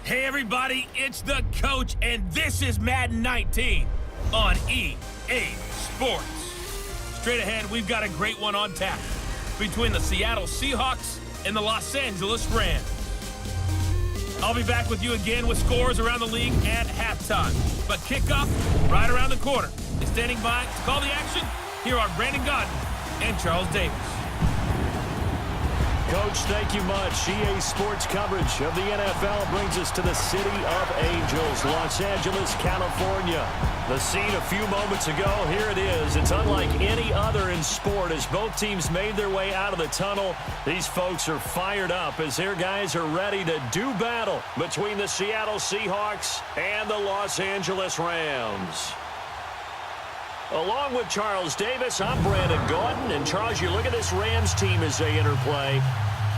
Hey everybody, it's the coach, and this is Madden 19 on EA Sports. Straight ahead, we've got a great one on tap between the Seattle Seahawks and the Los Angeles Rams. I'll be back with you again with scores around the league at halftime. But kickoff right around the corner. And standing by to call the action, here are Brandon Godden and Charles Davis. Coach, thank you much. EA Sports coverage of the NFL brings us to the City of Angels, Los Angeles, California. The scene a few moments ago, here it is. It's unlike any other in sport as both teams made their way out of the tunnel. These folks are fired up as their guys are ready to do battle between the Seattle Seahawks and the Los Angeles Rams. Along with Charles Davis, I'm Brandon Godden. And Charles, you look at this Rams team as they interplay.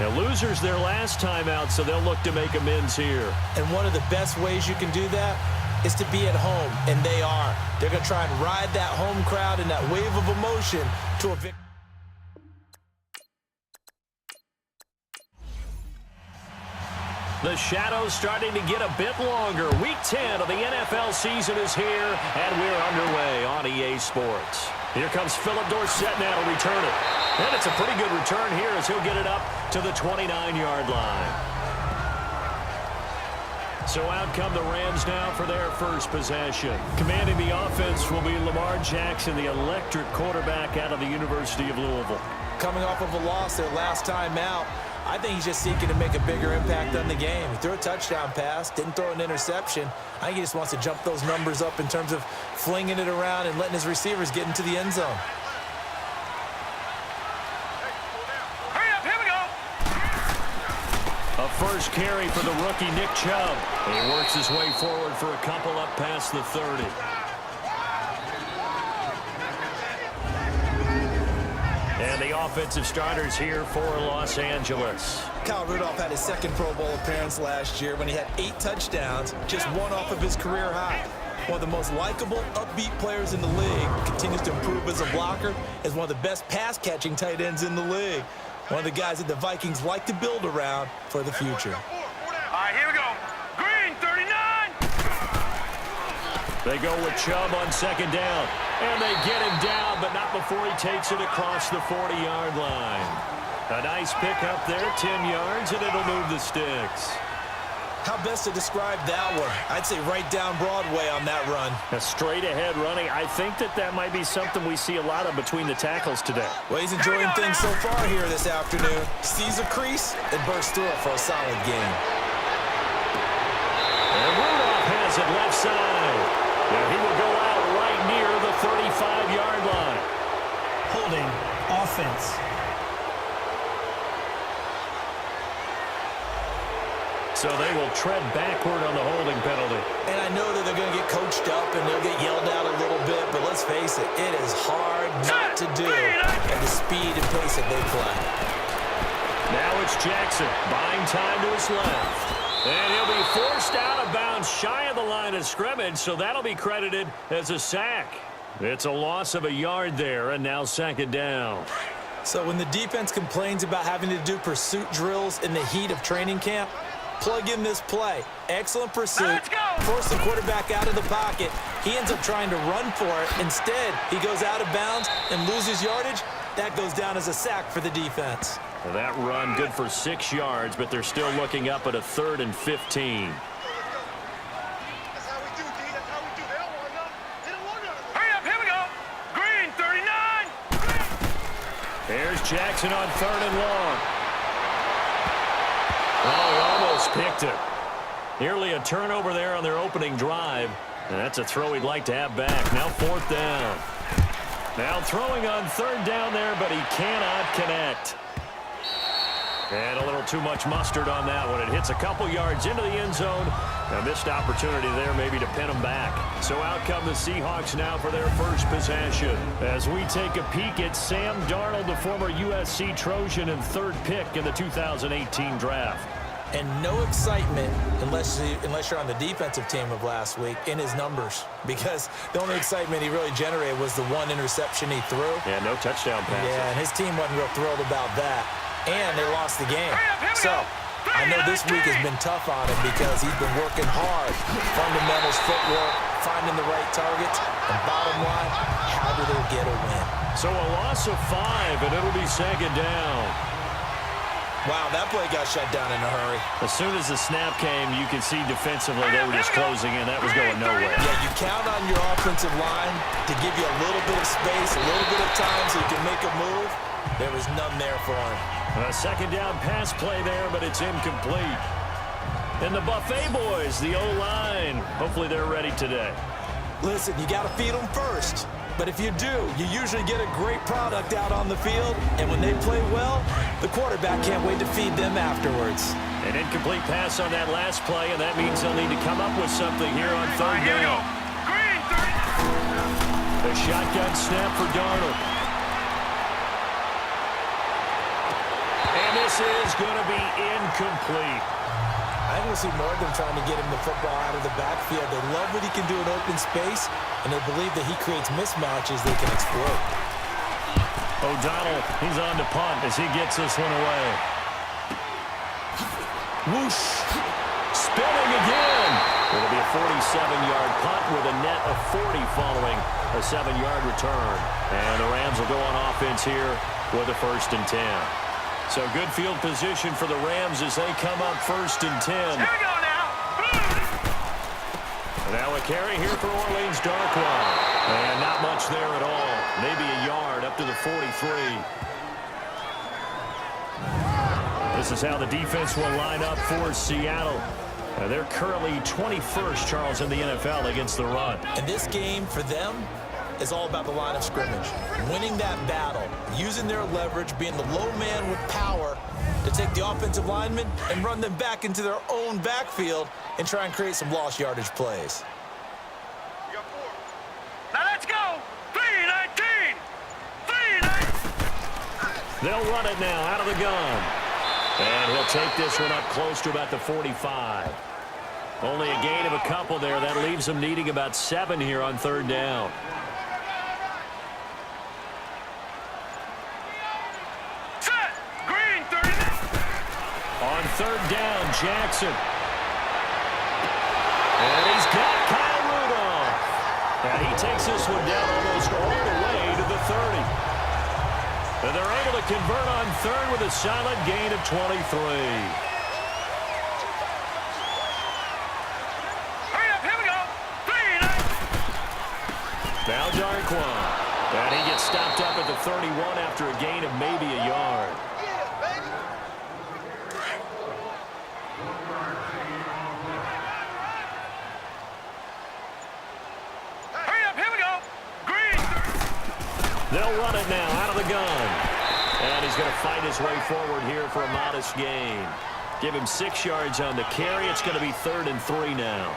Now, losers their last time out, so they'll look to make amends here. And one of the best ways you can do that is to be at home, and they are. They're going to try and ride that home crowd and that wave of emotion to a victory. The shadows starting to get a bit longer. Week 10 of the NFL season is here, and we're underway on EA Sports. Here comes Philip Dorsett now to return it. And it's a pretty good return here as he'll get it up to the 29-yard line. So out come the Rams now for their first possession. Commanding the offense will be Lamar Jackson, the electric quarterback out of the University of Louisville. Coming off of a loss their last time out, I think he's just seeking to make a bigger impact on the game. He threw a touchdown pass, didn't throw an interception. I think he just wants to jump those numbers up in terms of flinging it around and letting his receivers get into the end zone. Hurry up, here we go. A first carry for the rookie Nick Chubb. He works his way forward for a couple up past the 30. And the offensive starters here for Los Angeles. Kyle Rudolph had his second Pro Bowl appearance last year when he had 8 touchdowns, just one off of his career high. One of the most likable, upbeat players in the league, continues to improve as a blocker, is one of the best pass-catching tight ends in the league. One of the guys that the Vikings like to build around for the future. All right, here we go. Green, 39. They go with Chubb on second down. And they get him down, but not before he takes it across the 40-yard line. A nice pickup there, 10 yards, and it'll move the sticks. How best to describe that one? I'd say right down Broadway on that run. A straight-ahead running. I think that might be something we see a lot of between the tackles today. Well, he's enjoying things so far here this afternoon. Sees a crease and bursts through it for a solid game. And Rudolph has it left side. Now he will go out right near the 35-yard line. Holding offense. So they will tread backward on the holding penalty. And I know that they're going to get coached up and they'll get yelled at a little bit, but let's face it, it is hard not to do at the speed and pace that they play. Now it's Jackson, buying time to his left. And he'll be forced out of bounds shy of the line of scrimmage, so that'll be credited as a sack. It's a loss of a yard there, and now second down. So when the defense complains about having to do pursuit drills in the heat of training camp, plug in this play. Excellent pursuit. Force the quarterback out of the pocket. He ends up trying to run for it. Instead, he goes out of bounds and loses yardage. That goes down as a sack for the defense. Well, that run good for 6 yards, but they're still looking up at a 3rd and 15. That's how we do, D. That's how we do. They don't want enough. They don't want enough. Hurry up, here we go. Green, 39. There's Jackson on 3rd and long. Oh, he almost picked it. Nearly a turnover there on their opening drive. And that's a throw he'd like to have back. Now 4th down. Now throwing on 3rd down there, but he cannot connect. And a little too much mustard on that one. It hits a couple yards into the end zone. A missed opportunity there maybe to pin him back. So out come the Seahawks now for their first possession. As we take a peek at Sam Darnold, the former USC Trojan and 3rd pick in the 2018 draft. And no excitement unless you're on the defensive team of last week in his numbers, because the only excitement he really generated was the one interception he threw. Yeah, no touchdown passes. Yeah, and his team wasn't real thrilled about that. And they lost the game. So I know this week has been tough on him because he's been working hard. Fundamentals, footwork, finding the right targets. And bottom line, how do they get a win? So a loss of 5, and it'll be second down. Wow, that play got shut down in a hurry. As soon as the snap came, you can see defensively they were just closing in. That was going nowhere. Yeah, you count on your offensive line to give you a little bit of space, a little bit of time so you can make a move. There was none there for him. A second down pass play there, but it's incomplete. And the Buffet boys, the O-line, hopefully they're ready today. Listen, you got to feed them first. But if you do, you usually get a great product out on the field. And when they play well, the quarterback can't wait to feed them afterwards. An incomplete pass on that last play, and that means they'll need to come up with something here on third down. The shotgun snap for Darnold. And this is going to be incomplete. I want to see more of them trying to get him the football out of the backfield. They love what he can do in open space, and they believe that he creates mismatches they can exploit. O'Donnell, he's on to punt as he gets this one away. Whoosh. Spinning again. It'll be a 47-yard punt with a net of 40 following a 7-yard return. And the Rams will go on offense here with a 1st and 10. So good field position for the Rams as they come up 1st and 10. Here we go now. Now a carry here for Orleans Darkwa. And not much there at all. Maybe a yard up to the 43. This is how the defense will line up for Seattle. They're currently 21st, Charles, in the NFL against the run. And this game for them is all about the line of scrimmage. Winning that battle, using their leverage, being the low man with power to take the offensive linemen and run them back into their own backfield and try and create some lost yardage plays. You got 4. Now let's go. 3-19. 3-19. They'll run it now out of the gun. And he'll take this one up close to about the 45. Only a gain of a couple there. That leaves them needing about 7 here on third down. On third down, Jackson. And he's got Kyle Rudolph. And he takes this one down almost all the way to the 30. And they're able to convert on third with a solid gain of 23. Hurry up, here we go. 3-9. Now Darkwa. And he gets stopped up at the 31 after a gain of maybe a yard. They'll run it now out of the gun. And he's going to fight his way forward here for a modest gain. Give him 6 yards on the carry. It's going to be 3rd and 3 now.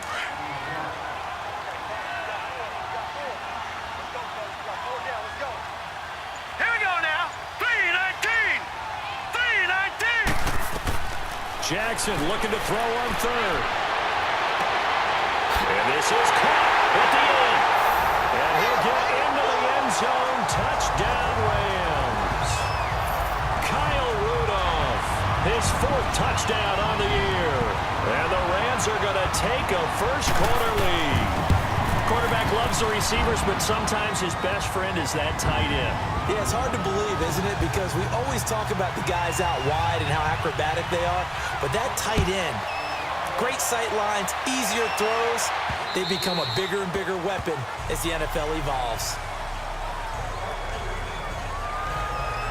Here we go now. 3-19. 3-19. Jackson looking to throw on third. And this is caught at the end. And he'll get into the end zone. Touchdown, Rams. Kyle Rudolph, his 4th touchdown on the year. And the Rams are going to take a first-quarter lead. Quarterback loves the receivers, but sometimes his best friend is that tight end. Yeah, it's hard to believe, isn't it? Because we always talk about the guys out wide and how acrobatic they are. But that tight end, great sight lines, easier throws, they become a bigger and bigger weapon as the NFL evolves.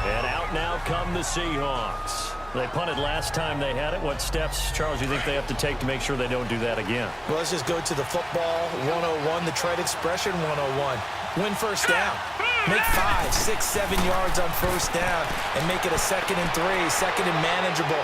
And out now come the Seahawks. They punted last time they had it. What steps, Charles, you think they have to take to make sure they don't do that again? Well, let's just go to the football 101, the trade expression 101. Win first down. Make 5, 6, 7 yards on first down and make it a 2nd and 3, 2nd and manageable.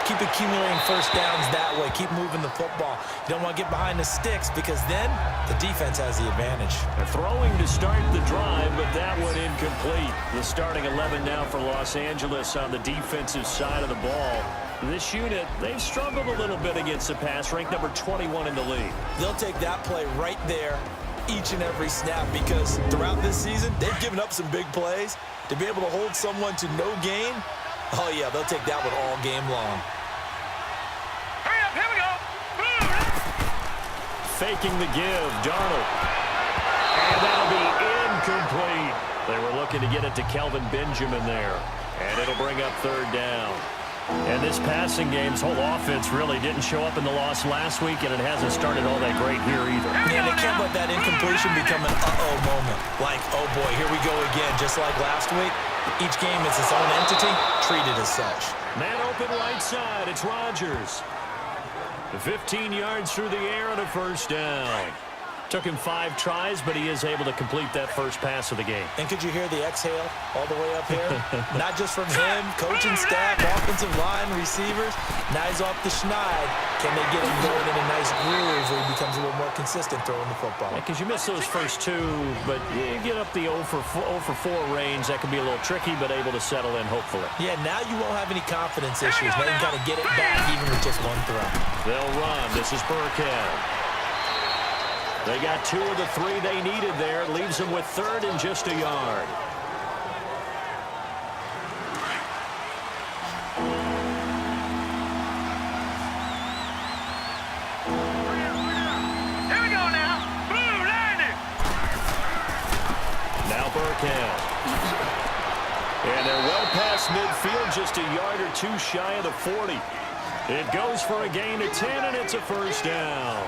Keep accumulating first downs that way. Keep moving the football. You don't want to get behind the sticks because then the defense has the advantage. They're throwing to start the drive, but that one incomplete. The starting 11 now for Los Angeles on the defensive side of the ball. This unit, they've struggled a little bit against the pass, ranked number 21 in the league. They'll take that play right there each and every snap because throughout this season, they've given up some big plays. To be able to hold someone to no gain, oh yeah, they'll take that one all game long. faking the give. Darnold. And that'll be incomplete. They were looking to get it to Kelvin Benjamin there. And it'll bring up third down. And this passing game's whole offense really didn't show up in the loss last week, and it hasn't started all that great here either. Yeah, they can't let that incompletion become an uh-oh moment. Like, oh boy, here we go again, just like last week. Each game is its own entity, treated as such. Man open right side, it's Rodgers. 15 yards through the air and a first down. Took him 5 tries, but he is able to complete that first pass of the game. And could you hear the exhale all the way up here? Not just from him, coaching staff, offensive line, receivers. Now he's off the schneid. Can they get him going in a nice groove where he becomes a little more consistent throwing the football? Because you miss those first 2, but you get up the 0 for 4 range. That can be a little tricky, but able to settle in, hopefully. Yeah, now you won't have any confidence issues. Now you got to get it back even with just 1 throw. They'll run. This is Burkhead. They got 2 of the 3 they needed there. Leaves them with third and just a yard. Here we go now. Blue landing. Now Burkhead. And they're well past midfield, just a yard or 2 shy of the 40. It goes for a gain of 10, and it's a first down.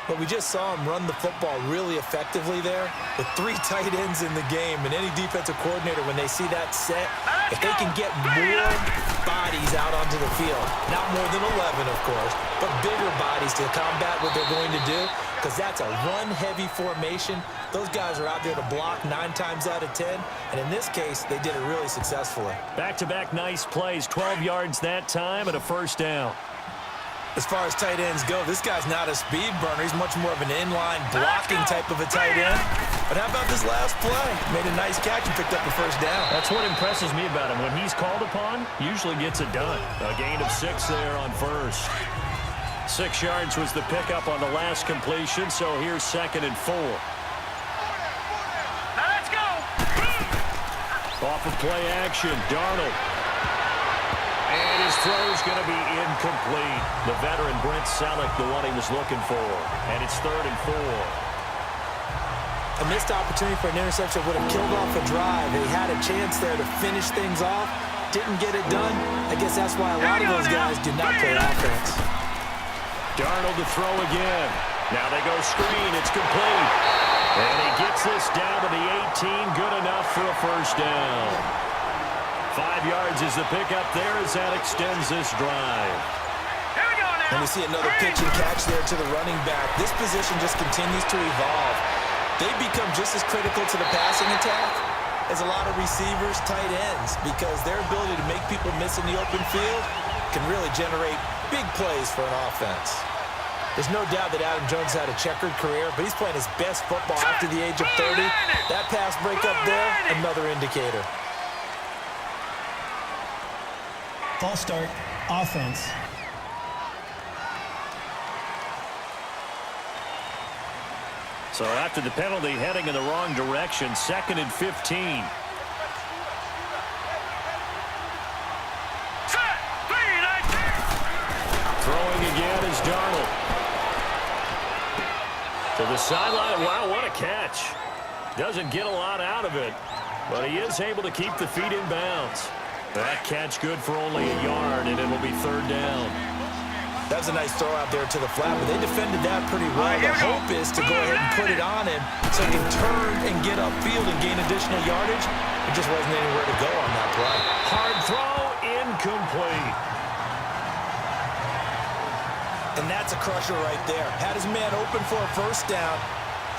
But we just saw him run the football really effectively there with 3 tight ends in the game. And any defensive coordinator, when they see that set, if they can get more bodies out onto the field, not more than 11, of course, but bigger bodies to combat what they're going to do, because that's a run-heavy formation. Those guys are out there to block 9 times out of 10. And in this case, they did it really successfully. Back-to-back nice plays, 12 yards that time and a first down. As far as tight ends go, this guy's not a speed burner. He's much more of an inline blocking type of a tight end. But how about this last play? Made a nice catch and picked up the first down. That's what impresses me about him. When he's called upon, usually gets it done. A gain of 6 there on first. 6 yards was the pickup on the last completion, so here's 2nd and 4. Now let's go. Off of play action, Darnold. And his throw's going to be incomplete. The veteran Brent Selleck, the one he was looking for. And it's 3rd and 4. A missed opportunity for an interception would have killed off a drive. They had a chance there to finish things off. Didn't get it done. I guess that's why a lot of those guys do not play offense. Darnold to throw again. Now they go screen. It's complete. And he gets this down to the 18. Good enough for a first down. 5 yards is the pickup there as that extends this drive. Here we go now. And we see another pitch and catch there to the running back. This position just continues to evolve. They become just as critical to the passing attack as a lot of receivers, tight ends, because their ability to make people miss in the open field can really generate big plays for an offense. There's no doubt that Adam Jones had a checkered career, but he's playing his best football after the age of 30. That pass breakup there, another indicator. False start, offense. So after the penalty, heading in the wrong direction, 2nd and 15. Throwing again is Darnold. To the sideline. Wow, what a catch. Doesn't get a lot out of it, but he is able to keep the feet in bounds. That catch good for only a yard, and it'll be 3rd down. That was a nice throw out there to the flat, but they defended that pretty well. The hope is to go ahead and put it on him so he can turn and get upfield and gain additional yardage. There just wasn't anywhere to go on that play. Hard throw, incomplete. And that's a crusher right there. Had his man open for a first down,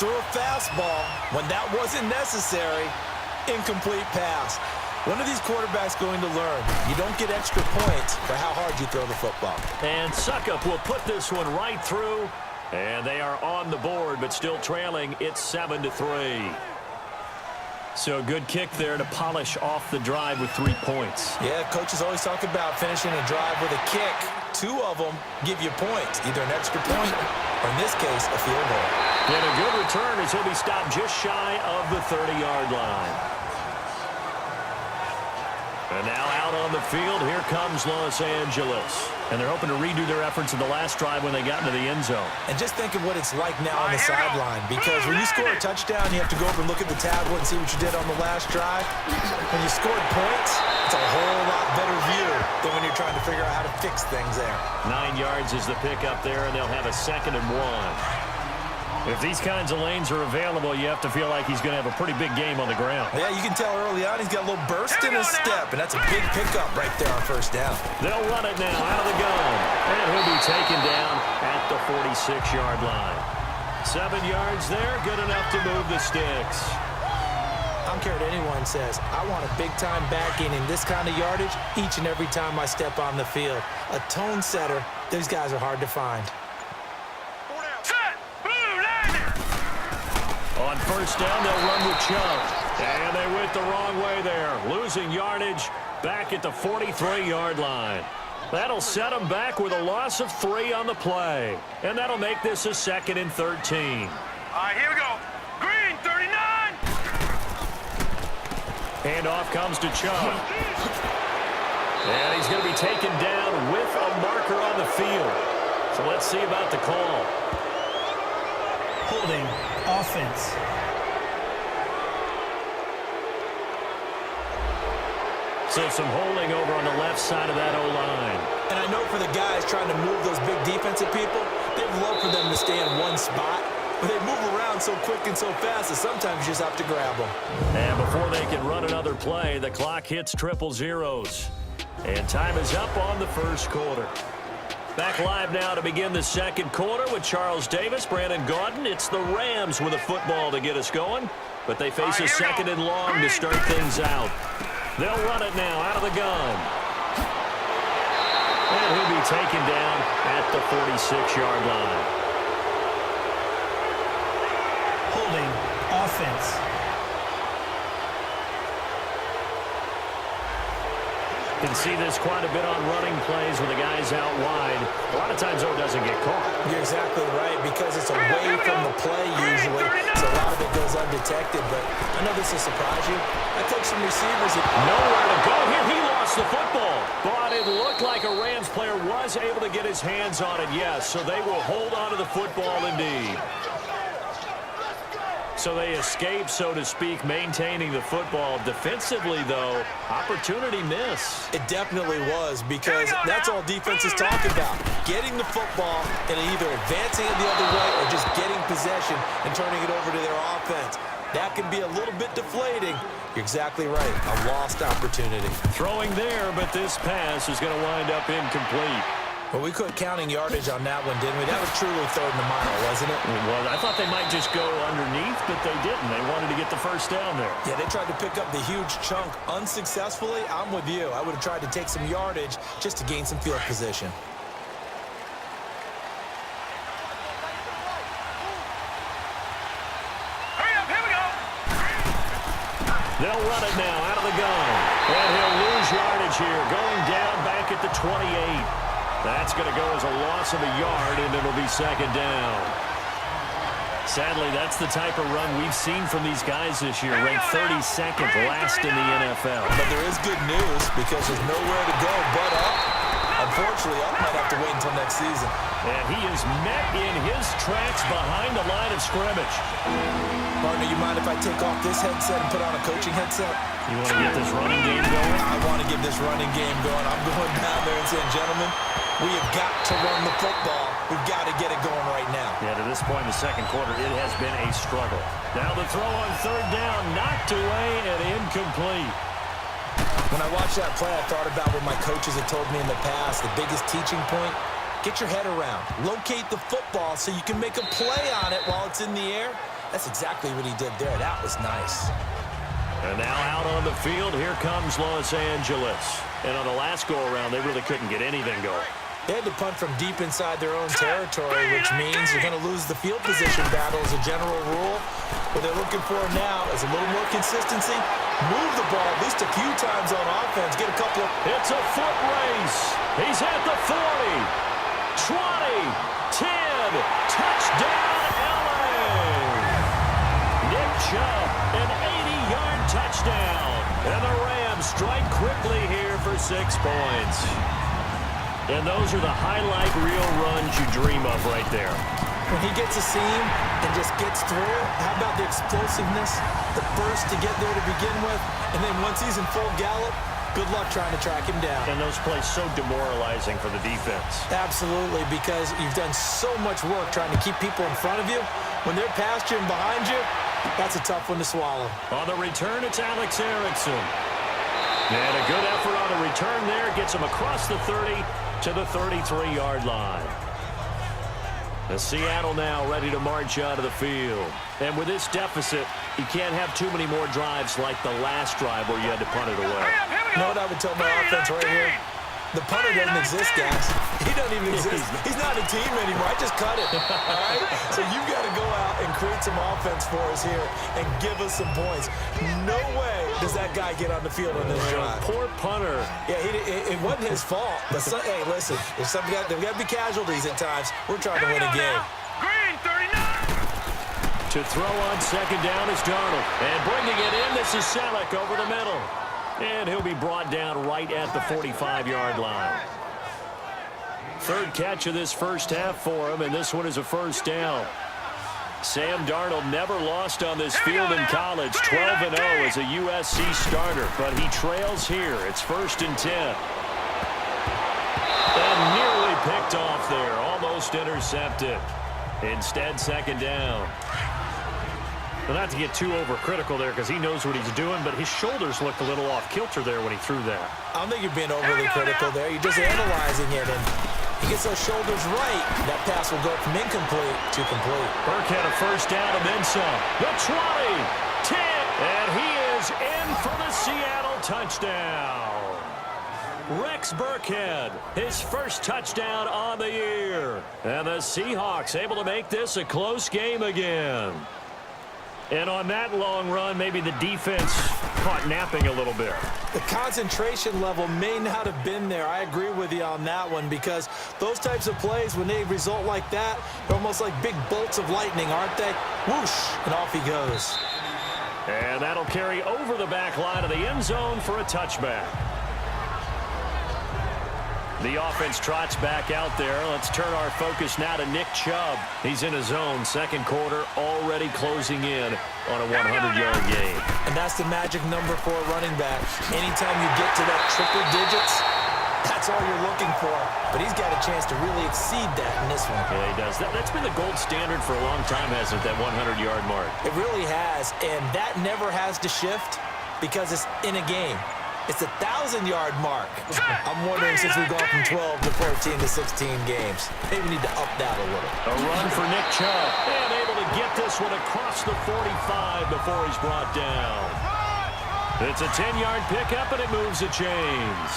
threw a fastball. When that wasn't necessary, incomplete pass. When are these quarterbacks going to learn? You don't get extra points for how hard you throw the football. And Suckup will put this one right through. And they are on the board, but still trailing. It's 7-3. So good kick there to polish off the drive with 3 points. Yeah, coaches always talk about finishing a drive with a kick. 2 of them give you points, either an extra point or, in this case, a field goal. And a good return as he'll be stopped just shy of the 30-yard line. And now out on the field, here comes Los Angeles. And they're hoping to redo their efforts in the last drive when they got into the end zone. And just think of what it's like now on the sideline, because when you score a touchdown, you have to go over and look at the tablet and see what you did on the last drive. When you scored points, it's a whole lot better view than when you're trying to figure out how to fix things there. 9 yards is the pickup there, and they'll have a 2nd and 1. If these kinds of lanes are available, you have to feel like he's going to have a pretty big game on the ground. Yeah, you can tell early on he's got a little burst in his step, and that's a big pickup right there on first down. They'll run it now out of the gun, and he'll be taken down at the 46-yard line. 7 yards there, good enough to move the sticks. I don't care what anyone says. I want a big-time back in this kind of yardage each and every time I step on the field. A tone setter, these guys are hard to find. On first down, they'll run with Chubb. And they went the wrong way there. Losing yardage back at the 43-yard line. That'll set them back with a loss of 3 on the play. And that'll make this a 2nd and 13. All right, here we go. Green, 39. Handoff comes to Chubb. And he's going to be taken down with a marker on the field. So let's see about the call. Holding. Offense. So some holding over on the left side of that O-line. And I know for the guys trying to move those big defensive people, they'd love for them to stay in one spot. But they move around so quick and so fast that sometimes you just have to grab them. And before they can run another play, the clock hits triple zeros. And time is up on the first quarter. Back live now to begin the second quarter with Charles Davis, Brandon Gaudin. It's the Rams with a football to get us going, but they face a 2nd and long to start things out. They'll run it now out of the gun. And he'll be taken down at the 46-yard line. Holding. Offense. You can see this quite a bit on running plays with the guys out wide. A lot of times, though, it doesn't get caught. You're exactly right, because it's away from the play usually, so a lot of it goes undetected. But I know this will surprise you. I coach some receivers. Nowhere to go here. He lost the football. But it looked like a Rams player was able to get his hands on it, yes. So they will hold on to the football indeed. So they escape, so to speak, maintaining the football. Defensively, though, opportunity miss. It definitely was, because that's all defense is talking about. Getting the football and either advancing it the other way or just getting possession and turning it over to their offense. That can be a little bit deflating. You're exactly right. A lost opportunity. Throwing there, but this pass is going to wind up incomplete. Well, we quit counting yardage on that one, didn't we? That was truly 3rd and a mile, wasn't it? Well, I thought they might just go underneath, but they didn't. They wanted to get the first down there. Yeah, they tried to pick up the huge chunk unsuccessfully. I'm with you. I would have tried to take some yardage just to gain some field position. Hurry up, here we go. They'll run it now out of the gun. And he'll lose yardage here, going down back at the 28. That's going to go as a loss of a yard, and it'll be 2nd down. Sadly, that's the type of run we've seen from these guys this year, ranked 32nd last in the NFL. But there is good news, because there's nowhere to go but up. Unfortunately, Up might have to wait until next season. And he is met in his tracks behind the line of scrimmage. Partner, you mind if I take off this headset and put on a coaching headset? You want to get this running game going? I want to get this running game going. I'm going down there and saying, gentlemen, we have got to run the football. We've got to get it going right now. Yeah, to this point in the second quarter, it has been a struggle. Now the throw on 3rd down, knocked away and incomplete. When I watched that play, I thought about what my coaches had told me in the past. The biggest teaching point, get your head around. Locate the football so you can make a play on it while it's in the air. That's exactly what he did there. That was nice. And now out on the field, here comes Los Angeles. And on the last go-around, they really couldn't get anything going. They had to punt from deep inside their own territory, which means you're going to lose the field position battle as a general rule. What they're looking for now is a little more consistency. Move the ball at least a few times on offense. Get a couple of... It's a foot race. He's at the 40, 20, 10. Touchdown, LA. Nick Chubb, an 80-yard touchdown. And the Rams strike quickly for 6 points. And those are the highlight reel runs you dream of right there. When he gets a seam and just gets through, how about the explosiveness, the burst to get there to begin with, and then once he's in full gallop, good luck trying to track him down. And those plays so demoralizing for the defense. Absolutely, because you've done so much work trying to keep people in front of you. When they're past you and behind you, that's a tough one to swallow. On the return, it's Alex Erickson. And a good effort on the return there gets him across the 30 to the 33-yard line. The Seattle now ready to march out of the field. And with this deficit, you can't have too many more drives like the last drive where you had to punt it away. You know what I would tell my offense right here? The punter doesn't exist, guys. He doesn't even exist. He's not a team anymore. I just cut it. All right? So you got to go out and create some offense for us here and give us some points. No way does that guy get on the field on this drive. Poor punter. Yeah, it wasn't his fault. But hey, listen, there's got to be casualties at times. We're trying to win a game. Green, 39. To throw on second down is Darnold. And bringing it in, this is Selleck over the middle. And he'll be brought down right at the 45-yard line. Third catch of this first half for him, and this one is a first down. Sam Darnold never lost on this field in college, 12-0 as a USC starter, but he trails here. It's 1st and 10. And nearly picked off there, almost intercepted. Instead, second down. Well, not to get too overcritical there because he knows what he's doing, but his shoulders looked a little off kilter there when he threw that. I don't think you're being overly critical there. You're just analyzing it, and he gets those shoulders right. That pass will go from incomplete to complete. Burke had a first down and then some. The 20, 10, and he is in for the Seattle touchdown. Rex Burkhead, his first touchdown on the year. And the Seahawks able to make this a close game again. And on that long run, maybe the defense caught napping a little bit. The concentration level may not have been there. I agree with you on that one because those types of plays, when they result like that, they're almost like big bolts of lightning, aren't they? Whoosh, and off he goes. And that'll carry over the back line of the end zone for a touchback. The offense trots back out there. Let's turn our focus now to Nick Chubb. He's in his zone, second quarter, already closing in on a 100-yard game. And that's the magic number for a running back. Anytime you get to that triple digits, that's all you're looking for. But he's got a chance to really exceed that in this one. Yeah, he does. That's been the gold standard for a long time, hasn't it, that 100-yard mark? It really has, and that never has to shift because it's in a game. It's a 1,000-yard mark. I'm wondering since we've gone from 12 to 14 to 16 games, maybe we need to up that a little. A run for Nick Chubb. And able to get this one across the 45 before he's brought down. It's a 10-yard pickup, and it moves the chains.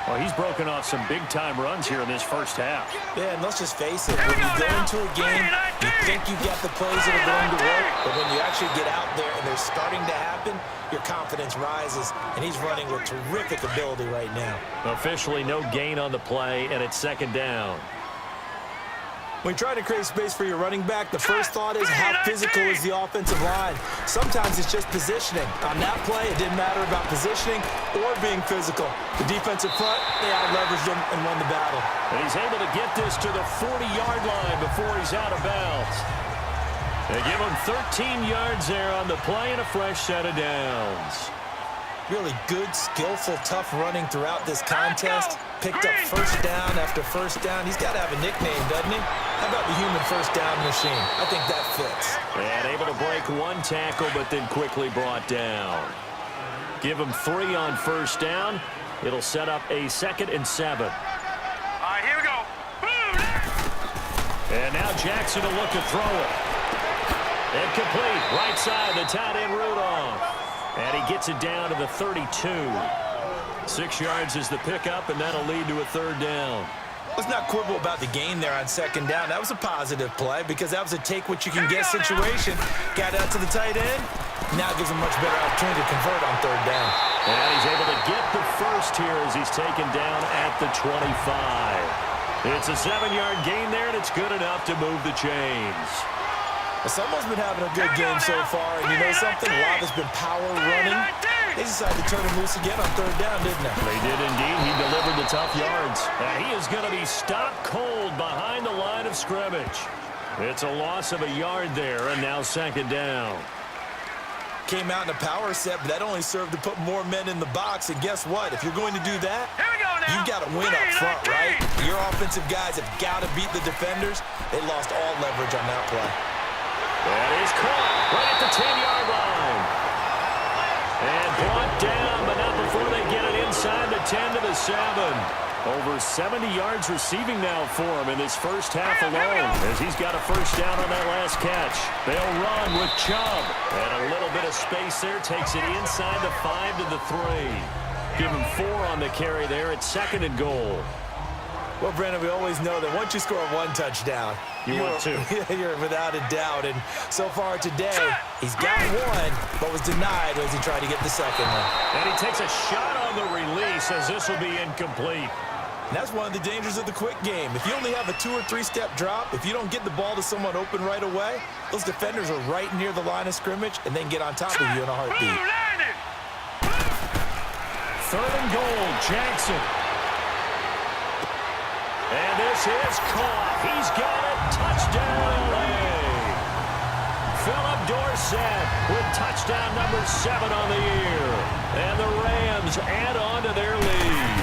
Well, he's broken off some big-time runs here in this first half. Yeah, and let's just face it. When you go into a game, you think you got the plays that are going to work, but when you actually get out there and they're starting to happen, your confidence rises, and he's running with terrific ability right now. Officially no gain on the play, and it's second down. When you try to create space for your running back, the first thought is how physical is the offensive line. Sometimes it's just positioning. On that play, it didn't matter about positioning or being physical. The defensive front, they out-leveraged him and won the battle. And he's able to get this to the 40-yard line before he's out of bounds. They give him 13 yards there on the play and a fresh set of downs. Really good, skillful, tough running throughout this contest. Picked up first down after first down. He's got to have a nickname, doesn't he? How about the human first down machine? I think that fits. And able to break one tackle, but then quickly brought down. Give him 3 on first down. It'll set up a 2nd and 7. All right, here we go. And now Jackson will look to throw it. And complete. Right side, the tight end Rudolph. And he gets it down to the 32. 6 yards is the pickup, and that'll lead to a 3rd down. Let's not quibble about the gain there on second down. That was a positive play because that was a take-what-you-can-get situation. Got out to the tight end. Now it gives him a much better opportunity to convert on 3rd down. And he's able to get the first here as he's taken down at the 25. It's a 7-yard gain there, and it's good enough to move the chains. Someone's been having a good game so far, and you know something? A lot has been power running. They decided to turn him loose again on third down, didn't they? They did indeed. He delivered the tough yards. And he is going to be stopped cold behind the line of scrimmage. It's a loss of a yard there, and now second down. Came out in a power set, but that only served to put more men in the box. And guess what? If you're going to do that, you've got to win up front, right? Your offensive guys have got to beat the defenders. They lost all leverage on that play. That is caught right at the 10-yard line. And brought down, but not before they get it inside the 10 to the 7. Over 70 yards receiving now for him in this first half alone, as he's got a first down on that last catch. They'll run with Chubb. And a little bit of space there takes it inside the 5 to the 3. Give him 4 on the carry there at second and goal. Well, Brandon, we always know that once you score one touchdown, you're without a doubt. And so far today, he's got one, but was denied as he tried to get the second one. And he takes a shot on the release as this will be incomplete. And that's one of the dangers of the quick game. If you only have a 2- or 3-step drop, if you don't get the ball to someone open right away, those defenders are right near the line of scrimmage and then get on top of you in a heartbeat. Third and goal, Jackson. And this is caught. He's got it. Touchdown, LA. Philip Dorsett with touchdown number 7 on the year. And the Rams add on to their lead.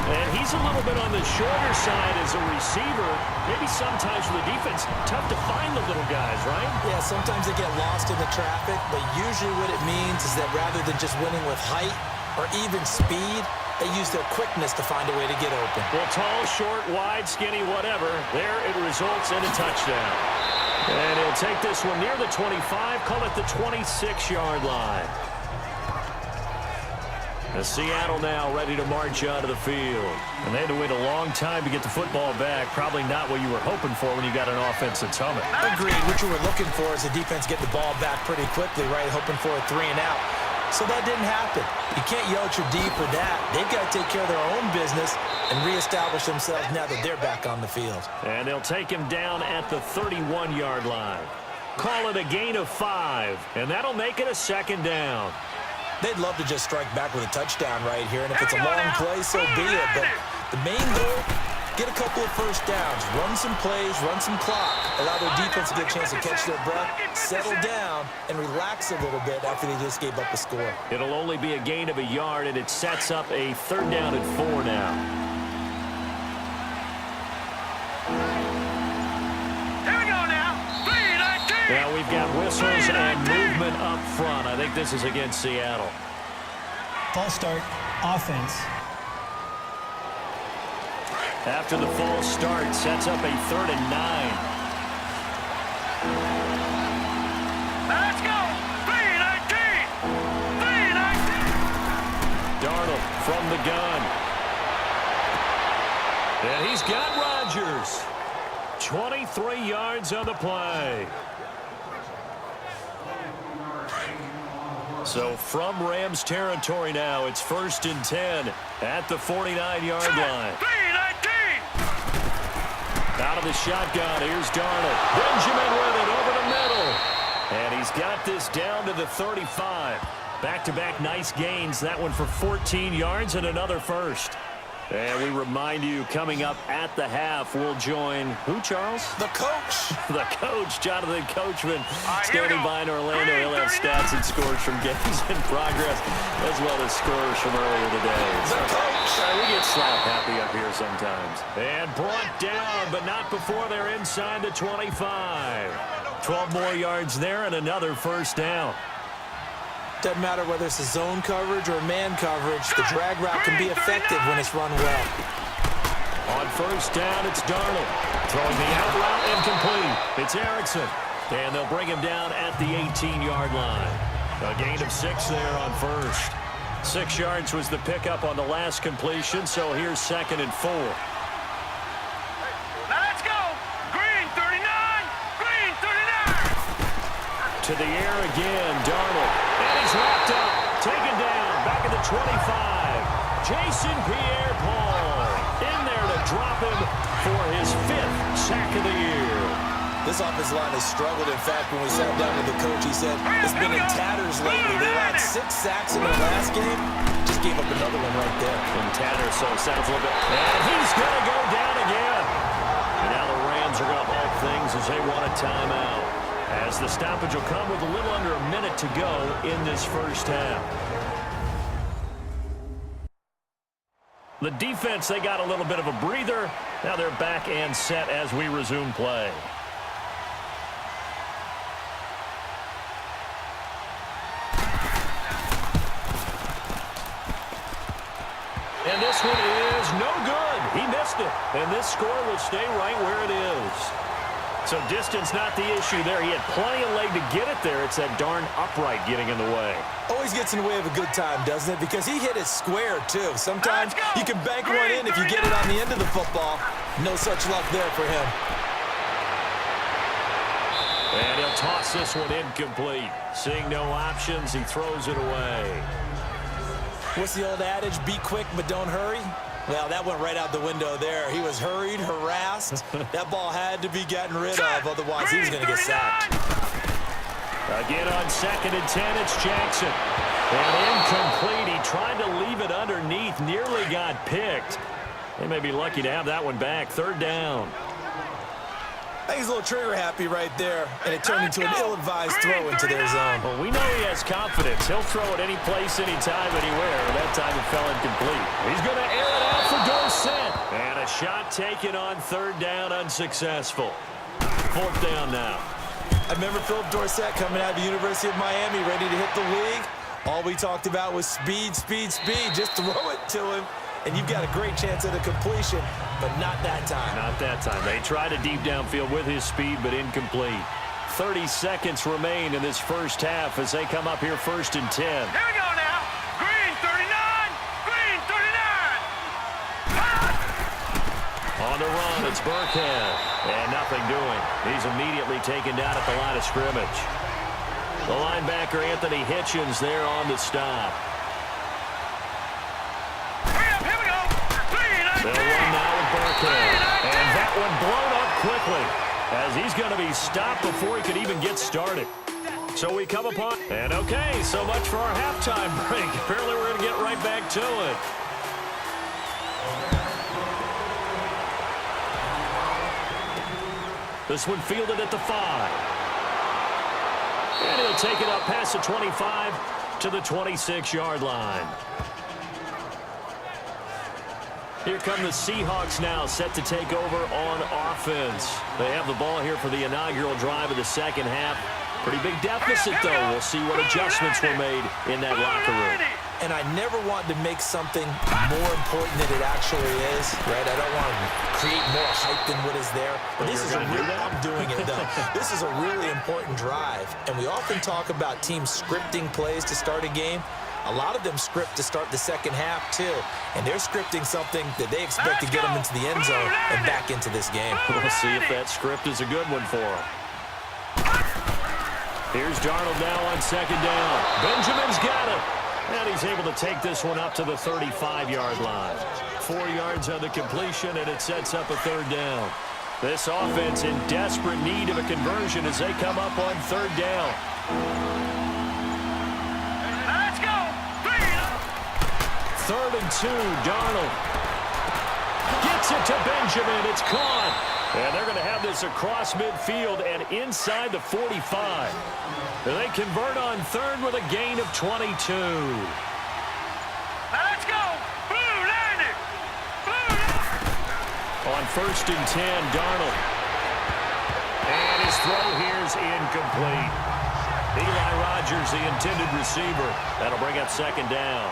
And he's a little bit on the shorter side as a receiver. Maybe sometimes for the defense, tough to find the little guys, right? Yeah, sometimes they get lost in the traffic, but usually what it means is that rather than just winning with height or even speed, they use their quickness to find a way to get open. Well, tall, short, wide, skinny, whatever, there it results in a touchdown. And he'll take this one near the 25, call it the 26-yard line. Seattle now ready to march out of the field. And they had to wait a long time to get the football back. Probably not what you were hoping for when you got an offense that's humming. Agreed. What you were looking for is the defense get the ball back pretty quickly, right? Hoping for a 3-and-out. So that didn't happen. You can't yell at your D for that. They've got to take care of their own business and reestablish themselves now that they're back on the field. And they'll take him down at the 31-yard line. Call it a gain of 5, and that'll make it a second down. They'd love to just strike back with a touchdown right here, and if it's a long play, so be it. But the main goal, get a couple of first downs, run some plays, run some clock, allow their defense to get a chance to catch their breath, settle down, and relax a little bit after they just gave up a score. It'll only be a gain of a yard, and it sets up a third down and 4 now. Here we go now. 3-19. Now we've got whistles and movement up front. I think this is against Seattle. False start, offense. After the false start, sets up a 3rd and 9. Let's go. 3-19. 3-19. Darnold from the gun. And he's got Rodgers. 23 yards on the play. So from Rams territory now, it's 1st and 10 at the 49-yard line. 3-19. Out of the shotgun, here's Darnold. Benjamin with it over the middle. And he's got this down to the 35. Back-to-back nice gains. That one for 14 yards and another first. And we remind you, coming up at the half, we'll join who, Charles? The coach. The coach, Jonathan Coachman, standing by in Orlando. He'll have stats and scores from games in progress, as well as scores from earlier today. The coach. We get slap happy up here sometimes. And brought down, but not before they're inside the 25. 12 more yards there and another first down. Doesn't matter whether it's a zone coverage or man coverage, the drag route can be effective when it's run well. On first down, it's Darnold. Throwing the out route incomplete. It's Erickson. And they'll bring him down at the 18-yard line. A gain of 6 there on first. 6 yards was the pickup on the last completion, so here's 2nd and 4. Now let's go. Green 39. Green 39. To the air again, Darnold. And he's wrapped up. Taken down. Back at the 25. Jason Pierre-Paul in there to drop him for his 5th sack of the year. This offensive line has struggled. In fact, when we sat down with the coach, he said it's been in tatters lately. They allowed 6 sacks in their last game. Just gave up another one right there. In tatters, so it sounds a little bit. And he's going to go down again. And now the Rams are going to halt things as they want a timeout. As the stoppage will come with a little under a minute to go in this first half. The defense, they got a little bit of a breather. Now they're back and set as we resume play. And this one is no good. He missed it. And this score will stay right where it is. So distance not the issue there. He had plenty of leg to get it there. It's that darn upright getting in the way. Always gets in the way of a good time, doesn't it? Because he hit it square, too. Sometimes you can bank one in if you get it on the end of the football. No such luck there for him. And he'll toss this one incomplete. Seeing no options, he throws it away. What's the old adage? Be quick, but don't hurry. Well, that went right out the window there. He was hurried, harassed. That ball had to be gotten rid of, otherwise he was going to get sacked. Again on 2nd and 10, it's Jackson. And incomplete. He tried to leave it underneath, nearly got picked. They may be lucky to have that one back. 3rd down. I think he's a little trigger happy right there, and it turned into an ill-advised throw into their zone. Well, we know he has confidence. He'll throw it any place, anytime, anywhere. That time it fell incomplete. He's going to air it out for Dorsett. And a shot taken on 3rd down, unsuccessful. 4th down now. I remember Philip Dorsett coming out of the University of Miami, ready to hit the league. All we talked about was speed, speed, speed. Just throw it to him, and you've got a great chance at a completion, but not that time. Not that time. They tried a deep downfield with his speed, but incomplete. 30 seconds remain in this first half as they come up here 1st and 10. Here we go now. Green 39. Green 39. On the run, it's Burkhead. And nothing doing. He's immediately taken down at the line of scrimmage. The linebacker, Anthony Hitchens, there on the stop. Here we go. They'll run now with Burkhead. And that one blown up quickly as he's going to be stopped before he could even get started. So we come upon... And okay, so much for our halftime break. Apparently we're going to get right back to it. This one fielded at the 5. And he'll take it up past the 25 to the 26-yard line. Here come the Seahawks now, set to take over on offense. They have the ball here for the inaugural drive of the second half. Pretty big deficit, though. We'll see what adjustments were made in that locker room. And I never want to make something more important than it actually is, right? I don't want to create more hype than what is there. But this is a real, I'm doing it, though. This is a really important drive. And we often talk about teams scripting plays to start a game. A lot of them script to start the second half, too. And they're scripting something that they expect to get them into the end zone and back into this game. We'll see if that script is a good one for them. Here's Darnold now on 2nd down. Benjamin's got it. And he's able to take this one up to the 35-yard line. 4 yards on the completion, and it sets up a 3rd down. This offense in desperate need of a conversion as they come up on 3rd down. Let's go. 3rd and 2, Darnold. Gets it to Benjamin. It's caught. And they're going to have this across midfield and inside the 45. And they convert on 3rd with a gain of 22. Let's go. Blue landing. On 1st and 10, Darnold. And his throw here is incomplete. Eli Rogers, the intended receiver. That'll bring up 2nd down.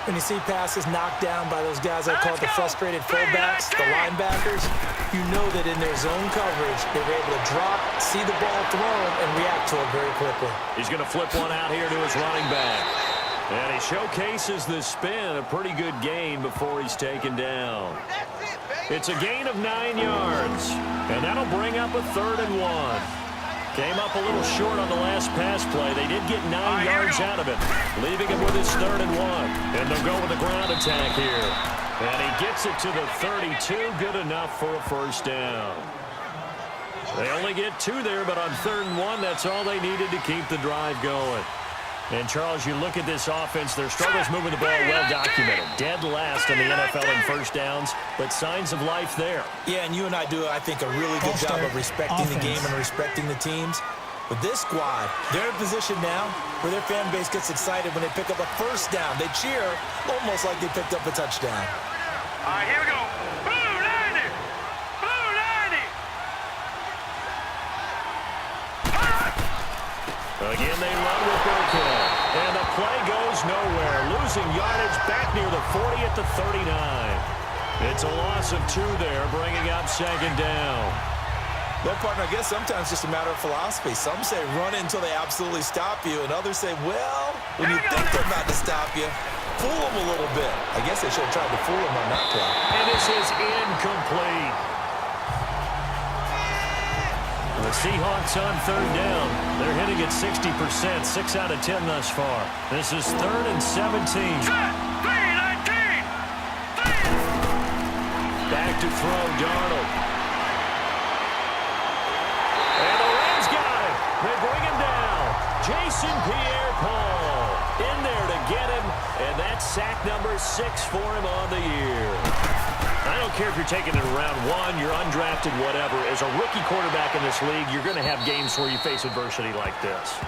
When you see passes knocked down by those guys I call the frustrated fullbacks, the linebackers, you know that in their zone coverage, they were able to drop, see the ball thrown, and react to it very quickly. He's going to flip one out here to his running back. And he showcases the spin, a pretty good gain before he's taken down. It's a gain of 9 yards, and that'll bring up a 3rd and 1. Came up a little short on the last pass play. They did get 9 yards out of it, leaving him with his 3rd and 1. And they'll go with a ground attack here. And he gets it to the 32, good enough for a 1st down. They only get 2 there, but on 3rd and 1, that's all they needed to keep the drive going. And, Charles, you look at this offense, their struggles moving the ball well documented. Dead last in the NFL in first downs, but signs of life there. Yeah, and you and I do, I think, a really good job of respecting the game and respecting the teams. But this squad, they're in a position now where their fan base gets excited when they pick up a first down. They cheer almost like they picked up a touchdown. All right, here we go. Blue 90! Blue 90! Again, they run with Burkhead. And the play goes nowhere. Losing yardage back near the 40 at the 39. It's a loss of 2 there, bringing up 2nd down. Well, partner, I guess sometimes it's just a matter of philosophy. Some say run it until they absolutely stop you, and others say, well, when you think they're about to stop you, fool them a little bit. I guess they should have tried to fool them on that play. And this is incomplete. The Seahawks on 3rd down. They're hitting at 60%, 6 out of 10 thus far. This is 3rd and 17. Back to throw, Darnold. And the Rams got it. They bring him down. Jason Pierre-Paul in there to get him, and that's sack number 6 for him on the year. I don't care if you're taking it in round 1, you're undrafted, whatever. As a rookie quarterback in this league, you're going to have games where you face adversity like this.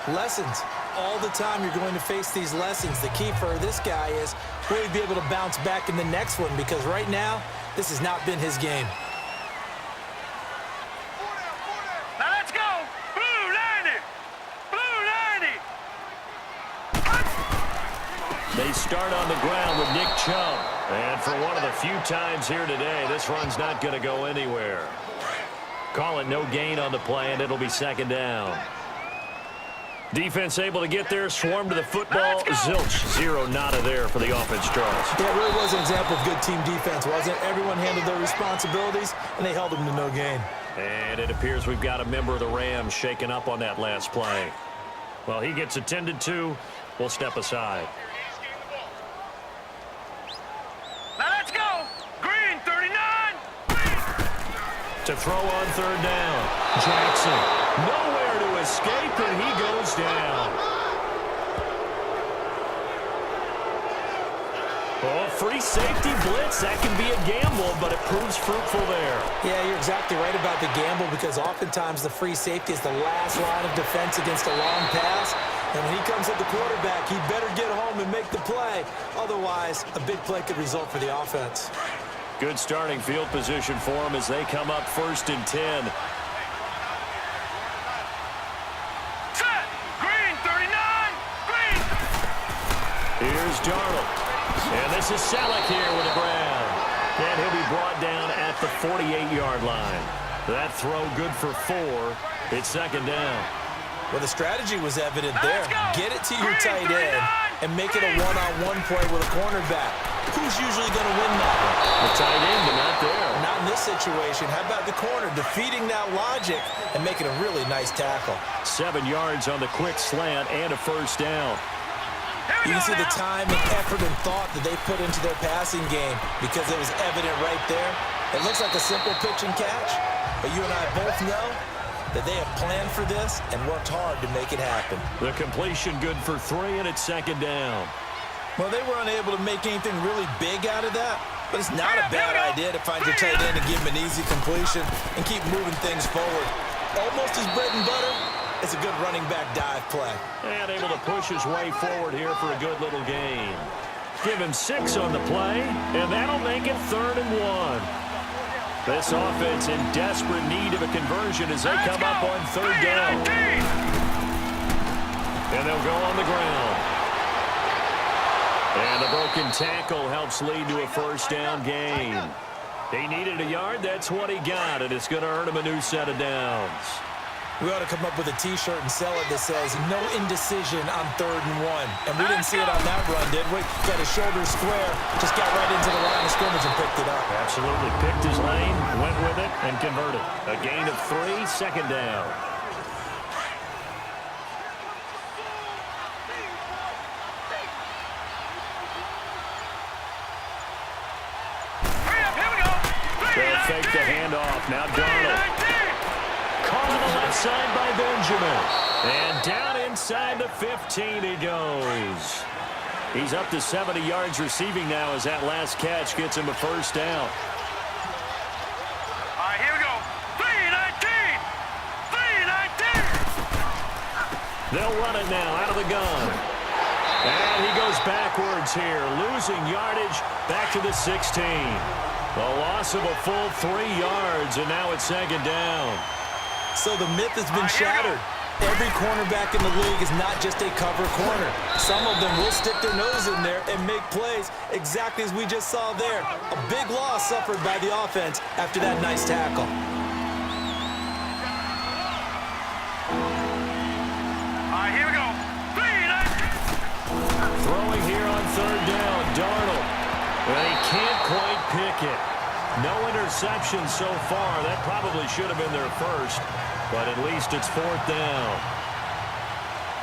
Lessons. All the time you're going to face these lessons. The key for this guy is will he be able to bounce back in the next one, because right now, this has not been his game. Now let's go. Blue 90! Blue 90! They start on the ground with Nick Chubb. And for one of the few times here today, this run's not going to go anywhere. Call it no gain on the play, and it'll be 2nd down. Defense able to get there, swarm to the football. Zilch, 0 nada there for the offense, Charles. Yeah, it really was an example of good team defense, wasn't it? Everyone handled their responsibilities, and they held them to no gain. And it appears we've got a member of the Rams shaking up on that last play. Well, he gets attended to. We'll step aside. Now let's go. Green 39. To throw on 3rd down. Jackson, nowhere to escape, and he goes down. Oh, free safety blitz. That can be a gamble, but it proves fruitful there. Yeah, you're exactly right about the gamble, because oftentimes the free safety is the last line of defense against a long pass. And when he comes at the quarterback, he better get home and make the play. Otherwise, a big play could result for the offense. Good starting field position for him as they come up 1st and 10. Set. Green 39. Green. Here's Darnold. And this is Selleck here with a grab. And he'll be brought down at the 48-yard line. That throw good for 4. It's 2nd down. Well, the strategy was evident there. Get it to your tight end and make it a one-on-one play with a cornerback. Who's usually going to win that one? The tight end, but not there. Not in this situation. How about the corner defeating that logic and making a really nice tackle? 7 yards on the quick slant and a 1st down. You can see the time and effort and thought that they put into their passing game, because it was evident right there. It looks like a simple pitch and catch, but you and I both know that they have planned for this and worked hard to make it happen. The completion good for 3, and it's 2nd down. Well, they were unable to make anything really big out of that, but it's not a bad idea to find your tight end and give him an easy completion and keep moving things forward. Almost his bread and butter. It's a good running back dive play. And able to push his way forward here for a good little gain. Give him 6 on the play, and that'll make it 3rd and 1. This offense in desperate need of a conversion as they come up on 3rd down. And they'll go on the ground. And the broken tackle helps lead to a 1st down gain. He needed a yard. That's what he got, and it's going to earn him a new set of downs. We ought to come up with a T-shirt and sell it that says, no indecision on 3rd and 1. And we didn't see it on that run, did we? Got his shoulder square, just got right into the line of scrimmage and picked it up. Absolutely. Picked his lane, went with it, and converted. A gain of 3, 2nd down. They'll fake the handoff. Now Darnold. thrown to the left side by Benjamin. And down inside the 15 he goes. He's up to 70 yards receiving now as that last catch gets him a first down. All right, here we go. 3-19. 3-19. They'll run it now out of the gun. And he goes backwards here, losing yardage back to the 16. The loss of a full 3 yards, and now it's second down. So the myth has been shattered. Every cornerback in the league is not just a cover corner. Some of them will stick their nose in there and make plays exactly as we just saw there. A big loss suffered by the offense after that nice tackle. All right, here we go. 3-19. Throwing here on third down, Darnold. Well, he can't quite pick it. No interceptions so far. That probably should have been their first, but at least it's fourth down.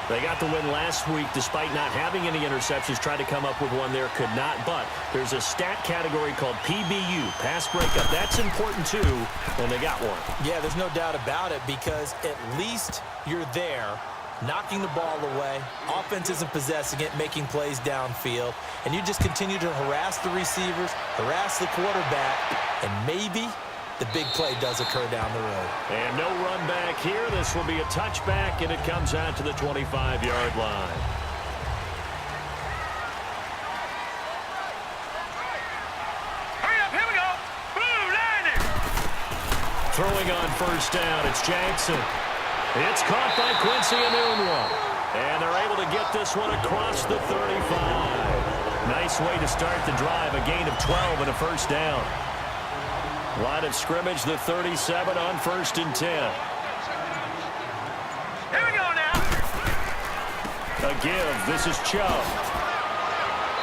They got the win last week despite not having any interceptions. Tried to come up with one there, could not. But there's a stat category called PBU, pass breakup. That's important too, and they got one. Yeah, there's no doubt about it because at least you're there, knocking the ball away. Offense isn't possessing it, making plays downfield. And you just continue to harass the receivers, harass the quarterback, and maybe the big play does occur down the road. And no run back here. This will be a touchback, and it comes out to the 25-yard line. Hurry up, here we go. Blue line. Throwing on first down, it's Jackson. It's caught by Quincy Enunwa. And they're able to get this one across the 35. Nice way to start the drive, a gain of 12 and a first down. Line of scrimmage, the 37 on 1st and 10. Here we go now. A give, this is Chubb.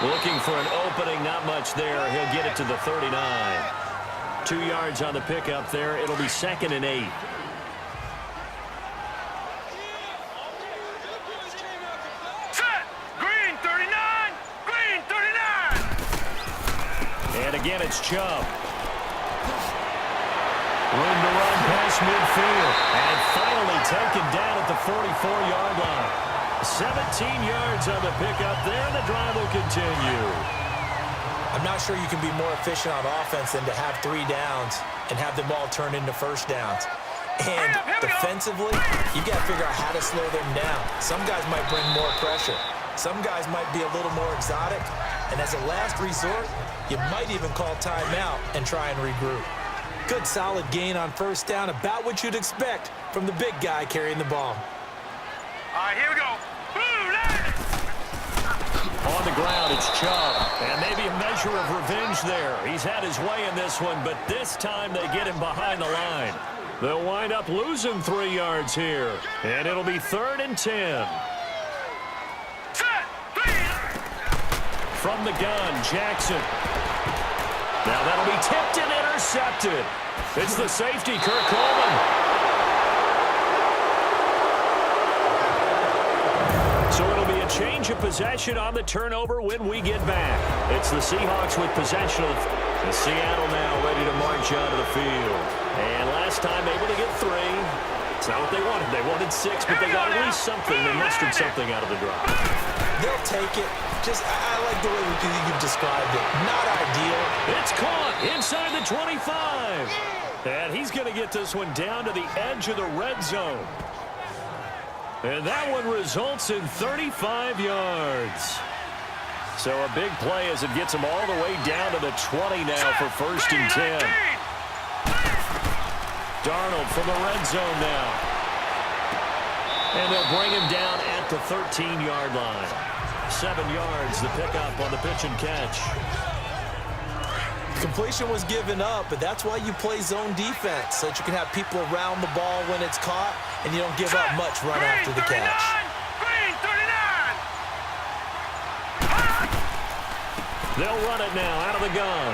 Looking for an opening, not much there. He'll get it to the 39. 2 yards on the pickup there. It'll be 2nd and 8. And again, it's Chubb. Room to run past midfield. And finally taken down at the 44-yard line. 17 yards on the pickup there, and the drive will continue. I'm not sure you can be more efficient on offense than to have 3 downs and have them all turn into first downs. And defensively, you got to figure out how to slow them down. Some guys might bring more pressure. Some guys might be a little more exotic. And as a last resort, you might even call timeout and try and regroup. Good solid gain on first down, about what you'd expect from the big guy carrying the ball. All right, here we go. Blue line. On the ground, it's Chubb. And maybe a measure of revenge there. He's had his way in this one, but this time they get him behind the line. They'll wind up losing 3 yards here. And it'll be 3rd and 10. From the gun, Jackson. Now that'll be tipped and intercepted. It's the safety, Kirk Coleman. So it'll be a change of possession on the turnover when we get back. It's the Seahawks with possession of the Seattle now ready to march onto the field. And last time able to get 3. It's not what they wanted. They wanted 6, but they got at least something. They mustered something out of the drive. They'll take it. Just, I like the way you've described it. Not ideal. It's caught inside the 25. And he's going to get this one down to the edge of the red zone. And that one results in 35 yards. So a big play as it gets him all the way down to the 20 now for 1st and 10. Darnold from the red zone now. And they'll bring him down at the 13-yard line. 7 yards, the pickup on the pitch and catch. Completion was given up, but that's why you play zone defense, so that you can have people around the ball when it's caught, and you don't give up much run after the catch. Green 39. They'll run it now out of the gun.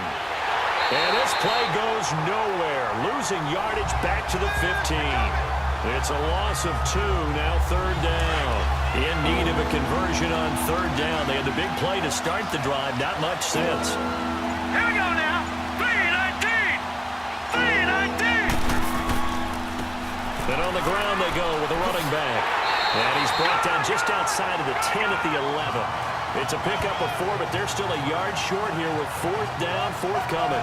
And this play goes nowhere, losing yardage back to the 15. It's a loss of 2, now 3rd down. In need of a conversion on 3rd down. They had the big play to start the drive, not much since. Here we go now. 3-19. 3-19. And on the ground they go with a running back. And he's brought down just outside of the 10 at the 11. It's a pickup of 4, but they're still a yard short here with 4th down, 4th coming.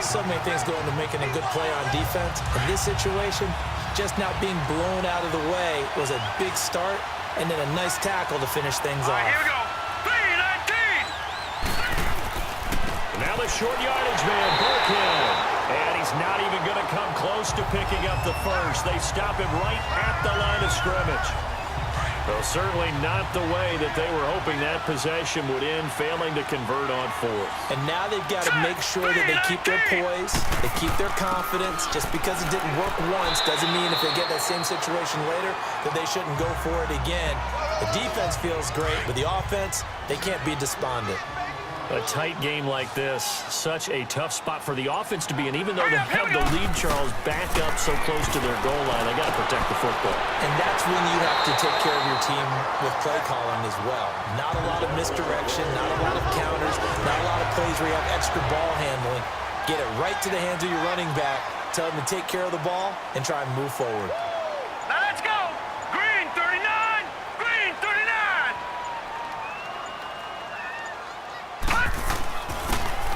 So many things go into making a good play on defense. In this situation, just not being blown out of the way was a big start, and then a nice tackle to finish things off. Here we go. 3-19. Now the short yardage man, Burkhead. And he's not even going to come close to picking up the first. They stop him right at the line of scrimmage. Well, certainly not the way that they were hoping that possession would end, failing to convert on 4th. And now they've got to make sure that they keep their poise, they keep their confidence. Just because it didn't work once doesn't mean if they get that same situation later that they shouldn't go for it again. The defense feels great, but the offense, they can't be despondent. A tight game like this, such a tough spot for the offense to be in. Even though they have the lead, Charles, back up so close to their goal line, they got to protect the football. And that's when you have to take care of your team with play calling as well. Not a lot of misdirection, not a lot of counters, not a lot of plays where you have extra ball handling. Get it right to the hands of your running back, tell him to take care of the ball, and try and move forward. Now let's go. Green 39. Green 39.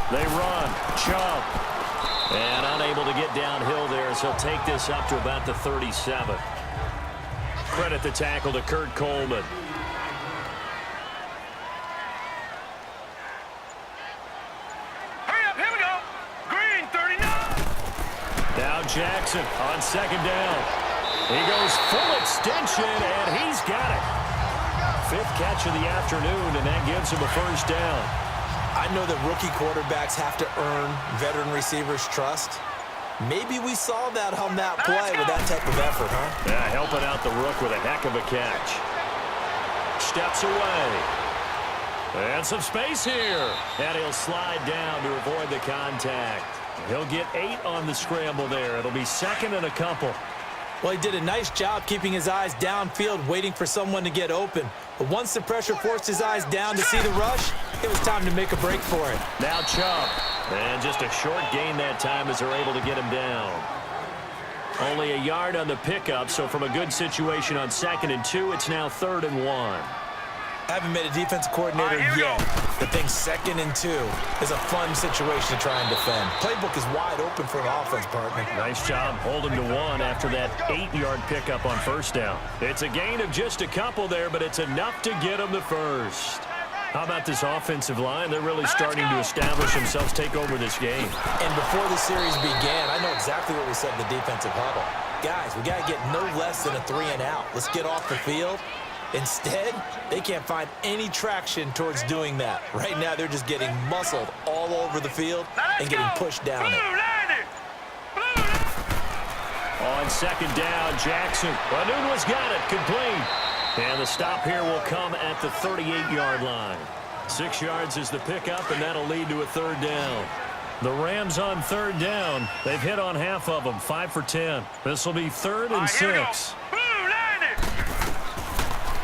They run, jump, and unable to get downhill there, so he'll take this up to about the 37. Credit the tackle to Kurt Coleman. Hurry up, here we go. Green 39. Now Jackson on 2nd down. He goes full extension, and he's got it. 5th catch of the afternoon, and that gives him a 1st down. I know that rookie quarterbacks have to earn veteran receivers' trust. Maybe we saw that on that play with that type of effort, huh? Yeah, helping out the rook with a heck of a catch. Steps away. And some space here. And he'll slide down to avoid the contact. He'll get 8 on the scramble there. It'll be 2nd and a couple. Well, he did a nice job keeping his eyes downfield, waiting for someone to get open. But once the pressure forced his eyes down to see the rush, it was time to make a break for it. Now Chubb. And just a short gain that time as they're able to get him down. Only a yard on the pickup, so from a good situation on 2nd and 2, it's now 3rd and 1. I haven't made a defensive coordinator yet. The thing 2nd and 2 is a fun situation to try and defend. Playbook is wide open for an offense, partner. Nice job holding to 1 after that 8-yard pickup on 1st down. It's a gain of just a couple there, but it's enough to get them the first. How about this offensive line? They're really starting to establish themselves, take over this game. And before the series began, I know exactly what we said in the defensive huddle. Guys, we got to get no less than a 3-and-out. Let's get off the field. Instead, they can't find any traction towards doing that. Right now, they're just getting muscled all over the field and getting pushed down it. On 2nd down, Jackson. Anunwa's got it, complete. And the stop here will come at the 38-yard line. 6 yards is the pickup, and that'll lead to a 3rd down. The Rams on 3rd down. They've hit on half of them, 5 for 10. This will be 3rd and 6.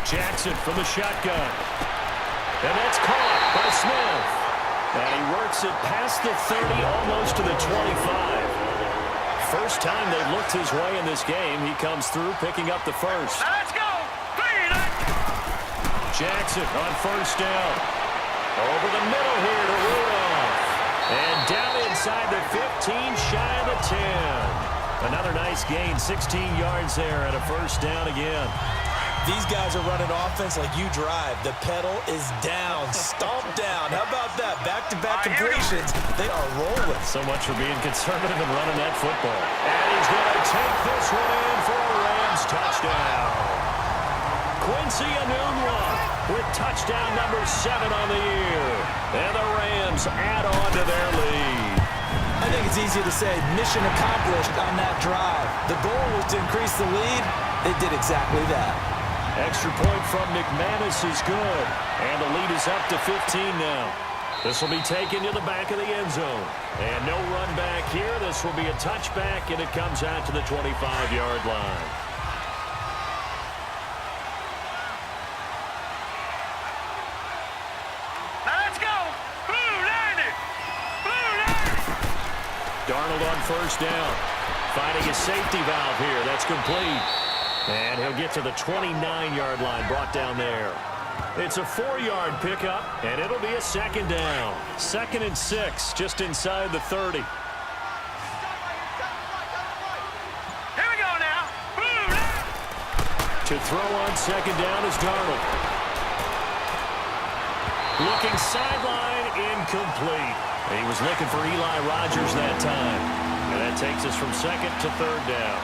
Jackson from the shotgun. And that's caught by Smith. And he works it past the 30, almost to the 25. First time they looked his way in this game. He comes through, picking up the first. Let's go. Jackson on 1st down. Over the middle here to Rudolph. And down inside the 15, shy of the 10. Another nice gain, 16 yards there and a 1st down again. These guys are running offense like you drive. The pedal is down, stomped down. How about that? Back-to-back completions. They are rolling. So much for being conservative and running that football. And he's going to take this one in for a Rams touchdown. Quincy Enunwa with touchdown number 7 on the year. And the Rams add on to their lead. I think it's easy to say mission accomplished on that drive. The goal was to increase the lead. They did exactly that. Extra point from McManus is good. And the lead is up to 15 now. This will be taken to the back of the end zone. And no run back here. This will be a touchback, and it comes out to the 25-yard line. Let's go. Blue 90. Darnold on 1st down. finding his safety valve here. That's complete. And he'll get to the 29-yard line, brought down there. It's a 4-yard pickup, and it'll be a second down. 2nd and 6, just inside the 30. Here we go now. To throw on second down is Darnold. Looking sideline, incomplete. He was looking for Eli Rogers that time. And that takes us from 2nd to 3rd down.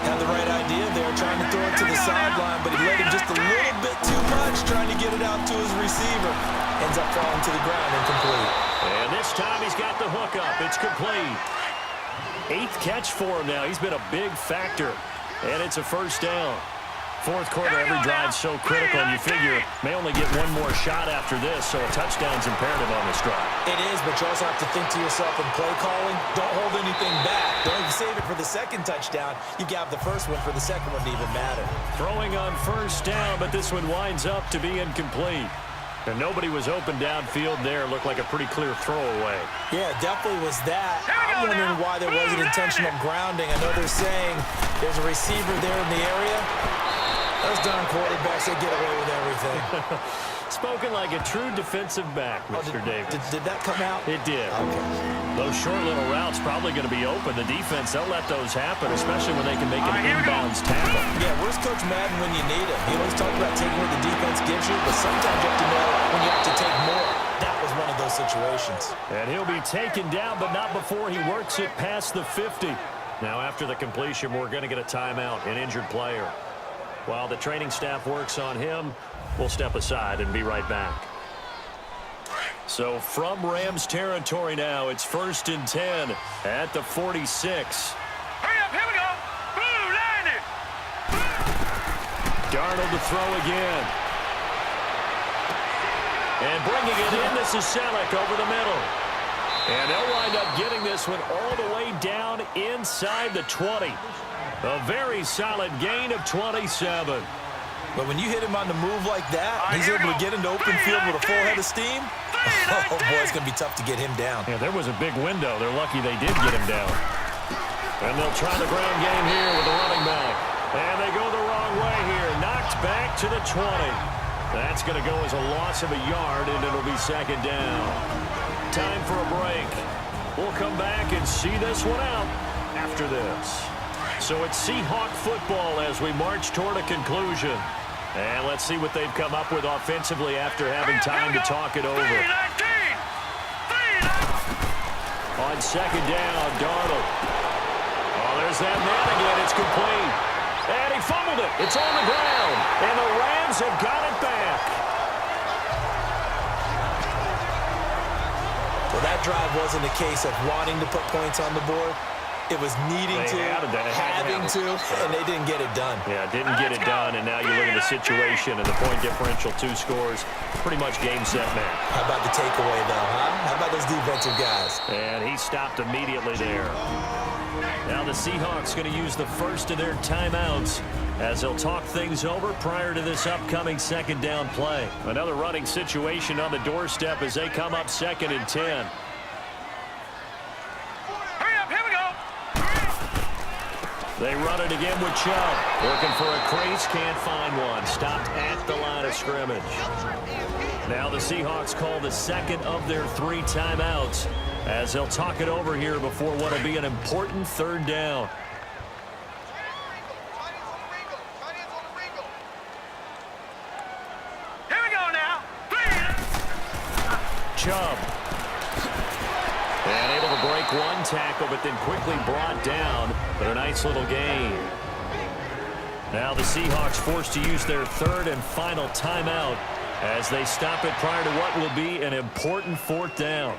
Had the right idea there, trying to throw it to the sideline, but he let him just a little bit too much, trying to get it out to his receiver. Ends up falling to the ground, incomplete. And this time he's got the hook up. It's complete. 8th catch for him now. He's been a big factor. And it's a first down. 4th quarter, every drive's so critical, and you figure may only get one more shot after this, so a touchdown's imperative on this drive. It is, but you also have to think to yourself in play calling, don't hold anything back. Don't even save it for the second touchdown. You got the first one for the second one to even matter. Throwing on first down, but this one winds up to be incomplete. And nobody was open downfield there. Looked like a pretty clear throwaway. Yeah, definitely was that. I'm wondering why there wasn't intentional grounding. I know they're saying there's a receiver there in the area. Those darn quarterbacks, they get away with everything. Spoken like a true defensive back, Mr. Davis. Did that come out? It did. Okay. Those short little routes probably going to be open. The defense, they'll let those happen, especially when they can make an inbounds tackle. Yeah, where's Coach Madden when you need him? He always talks about taking what the defense gives you, but sometimes you have to know when you have to take more. That was one of those situations. And he'll be taken down, but not before he works it past the 50. Now, after the completion, we're going to get a timeout, an injured player. While the training staff works on him, we'll step aside and be right back. So from Rams territory now, it's 1st and 10 at the 46. Hurry up, here we go. Blue, line it. Darnold to throw again. And bringing it in, this is Selleck over the middle. And they'll wind up getting this one all the way down inside the 20. A very solid gain of 27. But when you hit him on the move like that, he's able to get into open field with a full head of steam. Oh, boy, it's going to be tough to get him down. Yeah, there was a big window. They're lucky they did get him down. And they'll try the ground game here with the running back. And they go the wrong way here. Knocked back to the 20. That's going to go as a loss of a yard, and it'll be second down. Time for a break. We'll come back and see this one out after this. So it's Seahawk football as we march toward a conclusion. And let's see what they've come up with offensively after having time to talk it over. On second down, Darnold. Oh, there's that man again. It's complete. And he fumbled it. It's on the ground. And the Rams have got it back. Well, that drive wasn't a case of wanting to put points on the board. It was needing to, having to, and they didn't get it done. Yeah, didn't get it done, and now you look at the situation and the point differential, 2 scores, pretty much game, set, match. How about the takeaway, though, huh? How about those defensive guys? And he stopped immediately there. Now the Seahawks going to use the first of their timeouts as they'll talk things over prior to this upcoming second down play. Another running situation on the doorstep as they come up 2nd and 10. They run it again with Chubb. Looking for a crease, can't find one. Stopped at the line of scrimmage. Now the Seahawks call the second of their 3 timeouts as they'll talk it over here before what will be an important third down. Here we go now. Chubb. And able to break one tackle, but then quickly brought down for a nice little gain. Now the Seahawks forced to use their 3rd and final timeout as they stop it prior to what will be an important 4th down.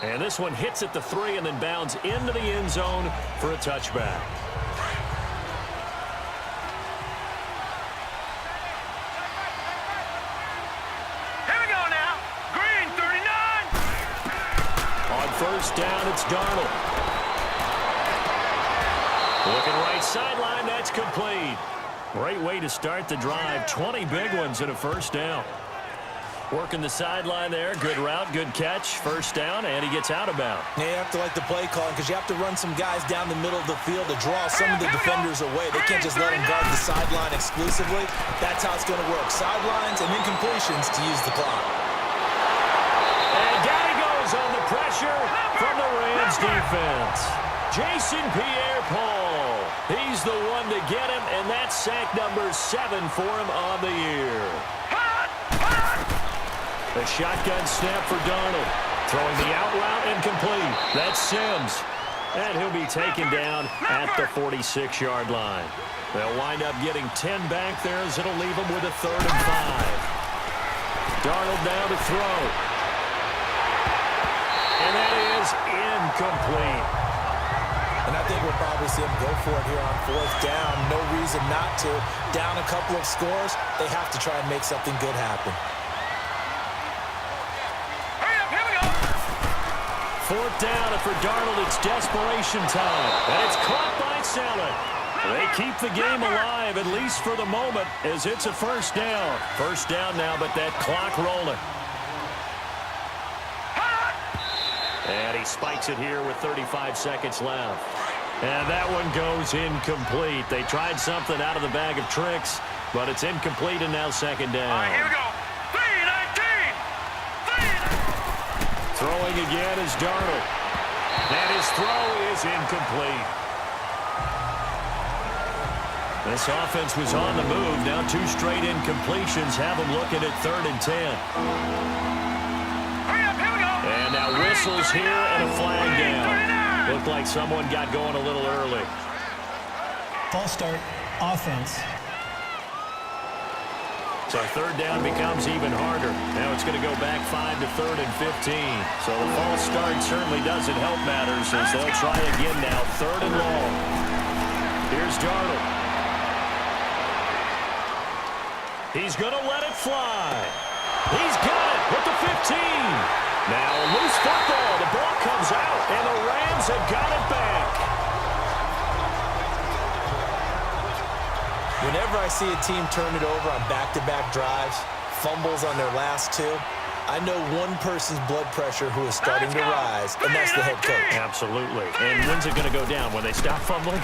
And this one hits at the 3 and then bounds into the end zone for a touchback. First down, it's Darnold. Looking right sideline, that's complete. Great way to start the drive. 20 big ones and a first down. Working the sideline there. Good route, good catch. First down, and he gets out of bounds. Yeah, you have to like the play calling because you have to run some guys down the middle of the field to draw some of the defenders away. They can't just let them guard the sideline exclusively. That's how it's going to work. Sidelines and incompletions to use the clock. And down he goes on the pressure from the Rams defense. Jason Pierre-Paul. He's the one to get him, and that's sack number 7 for him on the year. A shotgun snap for Darnold. Throwing the out route incomplete. That's Sims. And he'll be taken down at the 46-yard line. They'll wind up getting 10 back there as it'll leave them with a 3rd and 5. Darnold now to throw. And that is incomplete. And I think we'll probably see him go for it here on 4th down. No reason not to. Down a couple of scores, they have to try and make something good happen. 4th down, and for Darnold, it's desperation time. And it's caught by Saleh. They keep the game alive, at least for the moment, as it's a 1st down. 1st down now, but that clock rolling. And he spikes it here with 35 seconds left. And that one goes incomplete. They tried something out of the bag of tricks, but it's incomplete, and now 2nd down. All right, here we go. 3-19. Throwing again is Darnold. And his throw is incomplete. This offense was on the move. Now 2 straight incompletions have them looking at 3rd and 10. Hurry up, here we go. And now whistles here and a flag down. Looked like someone got going a little early. False start, offense. So 3rd down becomes even harder. Now it's going to go back 5 to 3rd and 15. So the false start certainly doesn't help matters as they'll try again now. 3rd and long. Here's Darnold. He's going to let it fly. He's got it with the 15. Now a loose football. The ball comes out, and the Rams have got it back. Whenever I see a team turn it over on back-to-back drives, fumbles on their last 2, I know one person's blood pressure who is starting to rise, and that's the head coach. Absolutely. And when's it going to go down? When they stop fumbling?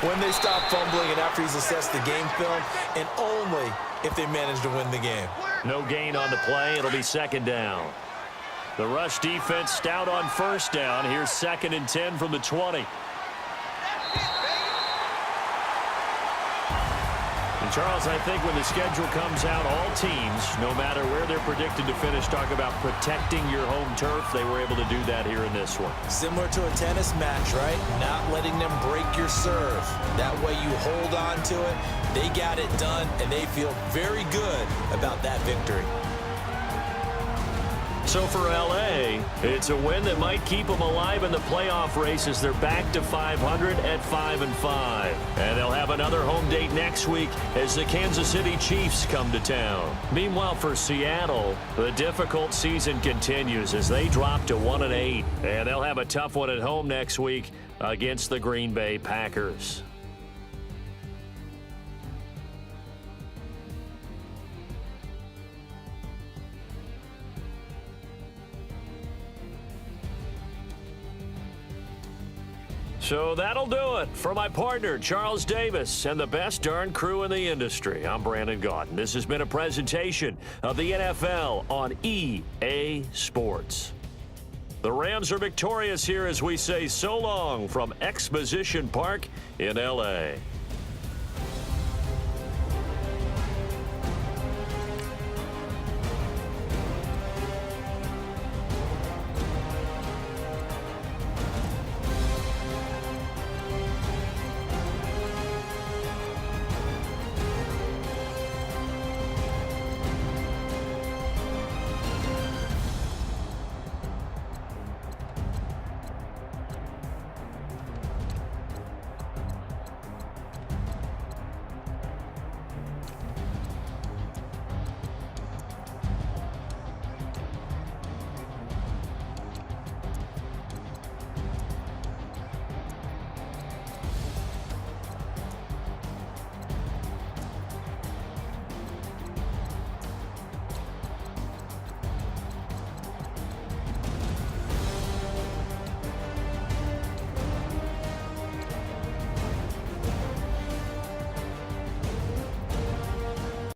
When they stop fumbling and after he's assessed the game film, and only if they manage to win the game. No gain on the play. It'll be 2nd down. The rush defense stout on 1st down. Here's 2nd and 10 from the 20. And Charles, I think when the schedule comes out, all teams, no matter where they're predicted to finish, talk about protecting your home turf. They were able to do that here in this one. Similar to a tennis match, right? Not letting them break your serve. That way you hold on to it. They got it done, and they feel very good about that victory. So for L.A., it's a win that might keep them alive in the playoff race as they're back to 500 at 5-5. And they'll have another home date next week as the Kansas City Chiefs come to town. Meanwhile, for Seattle, the difficult season continues as they drop to 1-8. And they'll have a tough one at home next week against the Green Bay Packers. So that'll do it for my partner, Charles Davis, and the best darn crew in the industry. I'm Brandon Gaudin. This has been a presentation of the NFL on EA Sports. The Rams are victorious here as we say so long from Exposition Park in L.A.